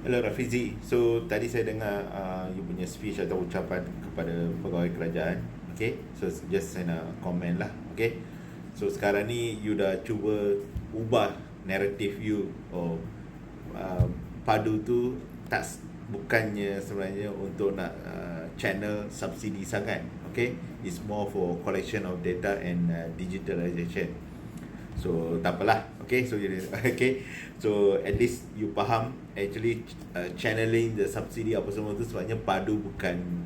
Hello Rafizi. So tadi saya dengar you punya speech atau ucapan kepada pegawai kerajaan. Okay, so just saya nak komen lah. Okay, so sekarang ni you dah cuba ubah narrative you. Padu tu bukannya sebenarnya untuk nak channel subsidi sangat. Okay, it's more for collection of data and digitalization. So tak apalah. Okay, so at least you faham actually channeling the subsidy apa semua tu sebenarnya padu bukan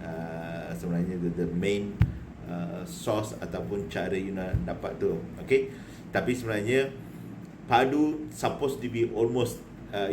sebenarnya the main source ataupun cara you nak dapat tu. Okay, tapi sebenarnya padu supposed to be almost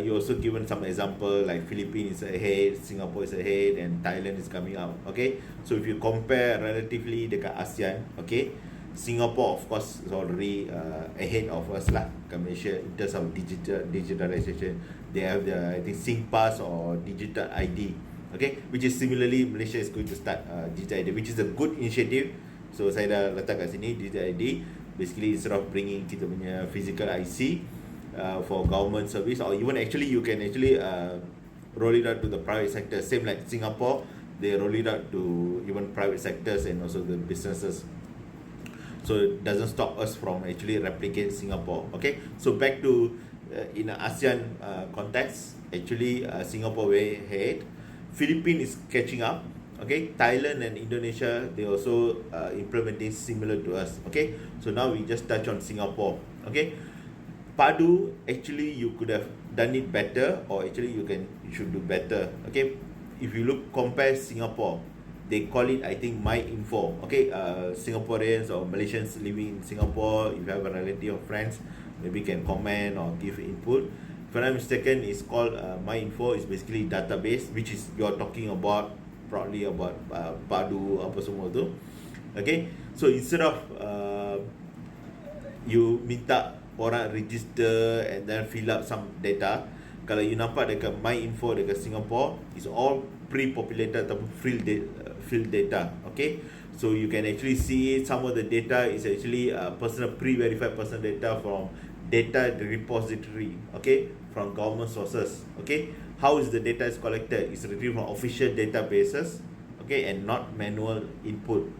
you also given some example like Philippines is ahead, Singapore is ahead, and Thailand is coming out. Okay, so if you compare relatively dekat ASEAN, okay, Singapore of course is already ahead of us lah, Malaysia in terms of digitalization. They have the I think SingPass or DigitalID, okay, which is similarly Malaysia is going to start DigitalID, which is a good initiative. So saya dah letak kat sini DigitalID. Basically instead of bringing kita punya physical IC for government service, or even actually you can actually roll it out to the private sector, same like Singapore, they roll it out to even private sectors and also the businesses. So it doesn't stop us from actually replicate Singapore. Okay, so back to in an ASEAN context, actually Singapore way ahead, Philippines is catching up. Okay, Thailand and Indonesia, they also implementing similar to us. Okay, so now we just touch on Singapore. Okay, padu actually you could have done it better, or actually you should do better. Okay, if you compare Singapore, they call it I think MyInfo. Okay, Singaporeans or Malaysians living in Singapore, if you have a relative or friends, maybe can comment or give input. If I'm not mistaken, it's called MyInfo. It's basically database, which is you're talking about probably about padu apa semua tu. Okay, so instead of you minta orang register and then fill up some data, kalau you nampak dekat MyInfo dekat Singapore, it's all pre-populated ataupun filled data. Okay, so you can actually see some of the data is actually personal pre-verified personal data from data repository. Okay, from government sources. Okay, how is the data is collected? It's retrieved from official databases. Okay, and not manual input.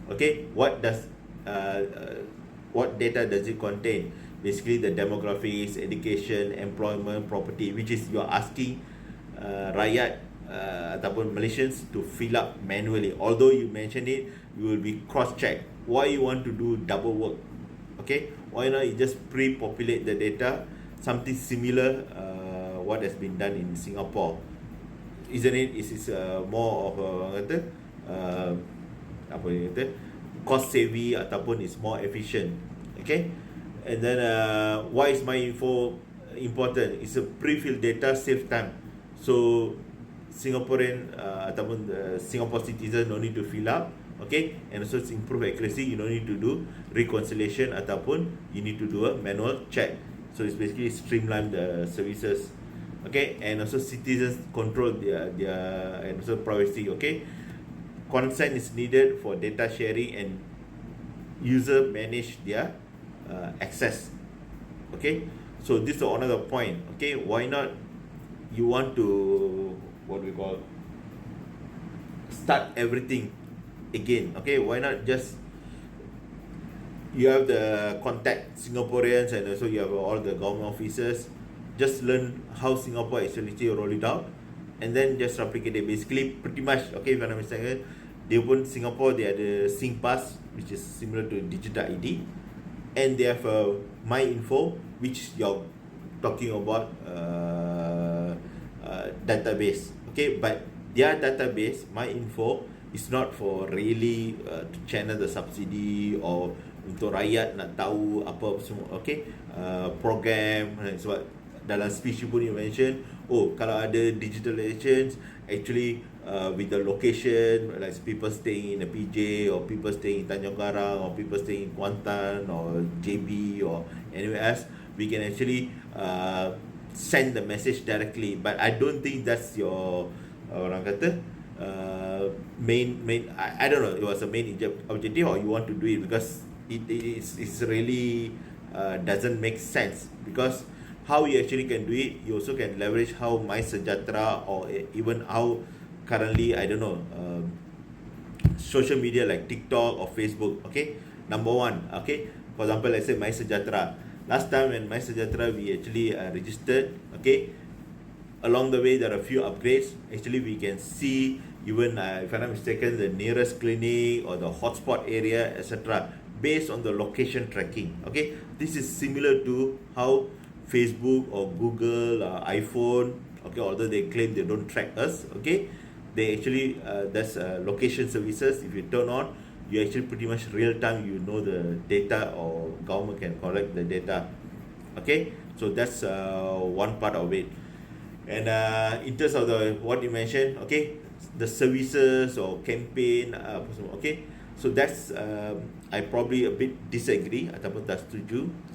Okay, what data does it contain? Basically the demographics, education, employment, property, which is you're asking rakyat ataupun Malaysians to fill up manually. Although you mentioned it, you will be cross-checked. Why you want to do double work? Okay, why not you just pre-populate the data? Something similar what has been done in Singapore, isn't it? Is more of a cost savvy ataupun is more efficient. Okay, and then why is MyInfo important? It's a pre-filled data, save time. So Singaporean ataupun Singapore citizen no need to fill up. Okay, and also to improve accuracy, you don't need to do reconciliation ataupun you need to do a manual check. So it's basically streamline the services. Okay, and also citizens control their and also privacy. Okay, consent is needed for data sharing and user manage their access. Okay, so this is another point. Okay, why not you want to what we call start everything again? Okay, why not just you have the contact Singaporeans and also you have all the government officers, just learn how Singapore actually roll it out and then just replicate it. Basically pretty much, okay, if I'm not mistaken, they pun Singapore, they have the SingPass, which is similar to DigitalID, and they have MyInfo, which you're talking about database. Okay, but their database MyInfo is not for really to channel the subsidy or untuk rakyat nak tahu apa semua. Okay, program. Sebab dalam speech pun you mention, kalau ada digitalization actually with the location, like people staying in the PJ or people staying in Tanjung Karang or people staying in Kuantan or JB or anywhere else, we can actually send the message directly. But I don't think that's your orang kata main I don't know, it was a main objective, or you want to do it because it's really doesn't make sense. Because how you actually can do it, you also can leverage how MySejahtera or even how currently, I don't know, social media like TikTok or Facebook. Okay, number one, okay, for example, let's say MySejahtera. Last time when MySejahtera we actually registered, okay, along the way there are a few upgrades. Actually we can see even if I'm not mistaken, the nearest clinic or the hotspot area, etc., based on the location tracking. Okay, this is similar to how Facebook or Google, iPhone, okay, although they claim they don't track us, okay, they actually there's location services. If you turn on, you actually pretty much real time, you know the data, or government can collect the data. Okay, so that's one part of it. And in terms of the what you mentioned, okay, the services or campaign, okay, so that's I probably a bit disagree ataupun tak setuju.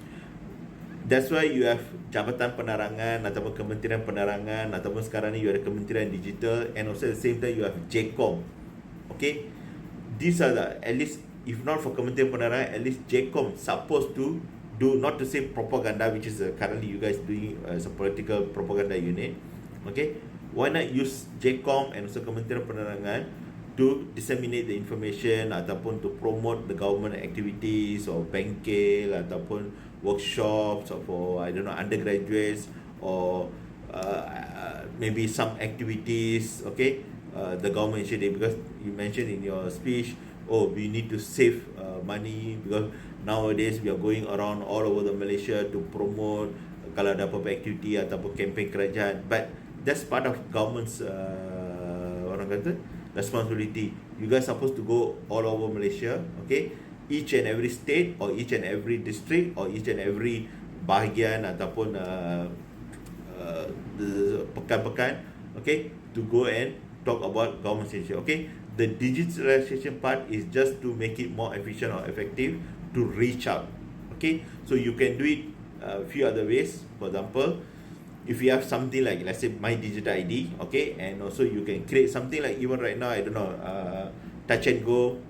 That's why you have Jabatan Penerangan ataupun Kementerian Penerangan, ataupun sekarang ni you ada Kementerian Digital, and also at the same time you have JCOM. Okay, these are the, at least if not for Kementerian Penerangan, at least JCOM supposed to do, not to say propaganda, which is currently you guys doing as a political propaganda unit. Okay, why not use JCOM and also Kementerian Penerangan to disseminate the information ataupun to promote the government activities or bengkel ataupun workshops or for, I don't know, undergraduates, or maybe some activities, okay, the government initiative, because you mentioned in your speech, oh, we need to save money because nowadays we are going around all over the Malaysia to promote kalau ada apa-apa activity ataupun campaign kerajaan. But that's part of government's orang kata responsibility. You guys supposed to go all over Malaysia, okay, each and every state or each and every district or each and every bahagian ataupun pekan-pekan, okay, to go and talk about government initiative. Okay, the digitalization part is just to make it more efficient or effective to reach out. Okay, so you can do it a few other ways. For example, if you have something like, let's say, MyDigitalID, okay, and also you can create something like, even right now, I don't know, Touch and Go,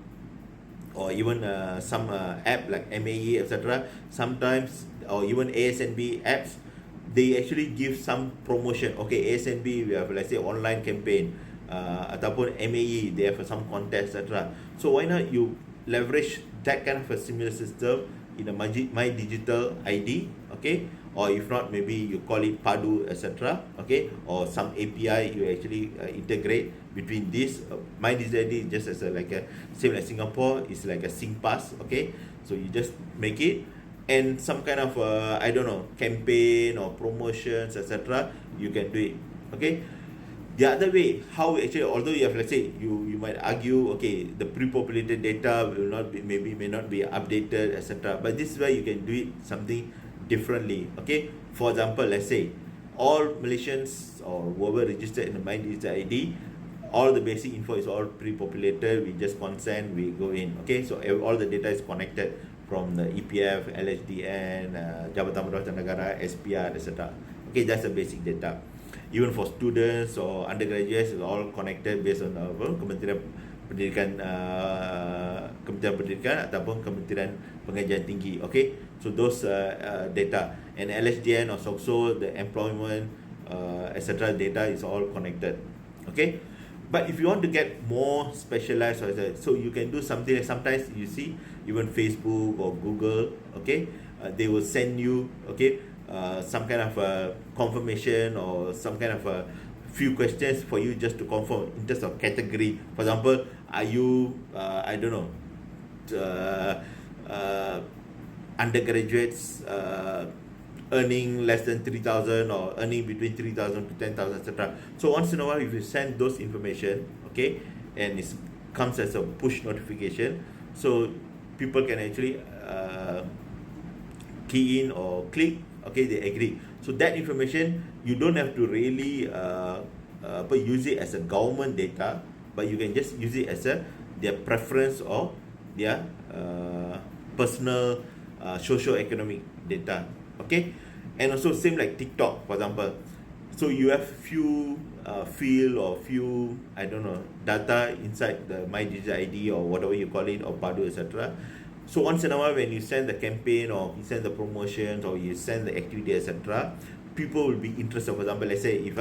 or even some app like MAE, etc. Sometimes, or even ASNB apps, they actually give some promotion. Okay, ASNB, we have, let's say, online campaign, ataupun MAE, they have some contest, etc. So why not you leverage that kind of a similar system in a MyDigitalID, okay, or if not, maybe you call it Padu, etc., okay, or some API you actually integrate between this. MyDigitalID just as a, like a, same like Singapore, is like a SingPass, okay, so you just make it, and some kind of I don't know, campaign or promotions, etc., you can do it. Okay, the other way, how actually, although you have, let's say, you might argue, okay, the pre-populated data will not be, maybe may not be updated, etc., but this is where you can do it something differently. Okay, for example, let's say all Malaysians or whoever registered in the MyDigitalID, all the basic info is all pre-populated, we just consent, we go in. Okay, so all the data is connected from the EPF, LHDN, Jabatan Perubatan Negara, SPR, etc. Okay, that's the basic data. Even for students or undergraduates, it's all connected based on Kementerian Pendidikan, Kementerian Pendidikan ataupun Kementerian Pengajian Tinggi. Okay, so those data, and LHDN or SOCSO, the employment, etc. data is all connected. Okay, but if you want to get more specialized, so you can do something like, sometimes you see even Facebook or Google, okay, they will send you, okay, some kind of confirmation or some kind of few questions for you just to confirm in terms of category. For example, are you I don't know, undergraduates earning less than 3,000 or earning between 3,000 to 10,000, etc. So once in a while, if you send those information, okay, and it comes as a push notification, so people can actually key in or click, okay, they agree. So that information, you don't have to really use it as a government data, but you can just use it as their preference or their personal socio-economic data. Okay, and also same like TikTok, for example. So you have few field or few, I don't know, data inside the MyDigitalID or whatever you call it, or Padu, etc. So once in a while, when you send the campaign or you send the promotions or you send the activity, etc., people will be interested. For example, let's say if